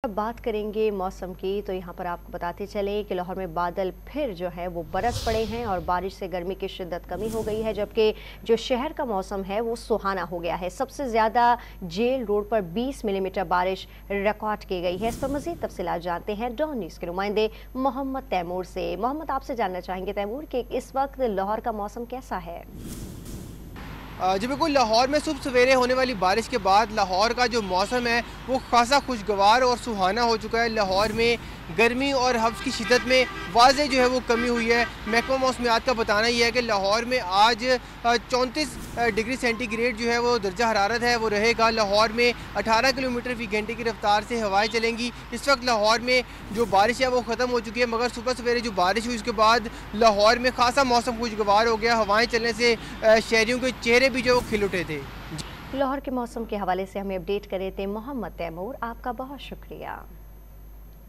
अब बात करेंगे मौसम की, तो यहाँ पर आपको बताते चलें कि लाहौर में बादल फिर जो है वो बरस पड़े हैं और बारिश से गर्मी की शिद्दत कमी हो गई है, जबकि जो शहर का मौसम है वो सुहाना हो गया है। सबसे ज़्यादा जेल रोड पर 20 मिलीमीटर बारिश रिकॉर्ड की गई है। इस पर मज़ीद तफसीलात जानते हैं डॉन न्यूज़ के नुमाइंदे मोहम्मद तैमूर से। मोहम्मद, आपसे जानना चाहेंगे तैमूर कि इस वक्त लाहौर का मौसम कैसा है? जी बिल्कुल, लाहौर में सुबह सवेरे होने वाली बारिश के बाद लाहौर का जो मौसम है वो खासा खुशगवार और सुहाना हो चुका है। लाहौर में गर्मी और हव्स की शिद्दत में वाज़े जो है वो कमी हुई है। महकमा मौसमियात का बताना यह है कि लाहौर में आज 34 डिग्री सेंटीग्रेड जो है वो दर्जा हरारत है वो रहेगा। लाहौर में 18 किलोमीटर फ़ी घंटे की रफ्तार से हवाएं चलेंगी। इस वक्त लाहौर में जो बारिश है वो ख़त्म हो चुकी है, मगर सुबह सवेरे जो बारिश हुई उसके बाद लाहौर में खासा मौसम खुशगवार हो गया। हवाएँ चलने से शहरियों के चेहरे भी जो वो खिल उठे थे। लाहौर के मौसम के हवाले से हमें अपडेट करे थे मोहम्मद तैमूर, आपका बहुत शुक्रिया।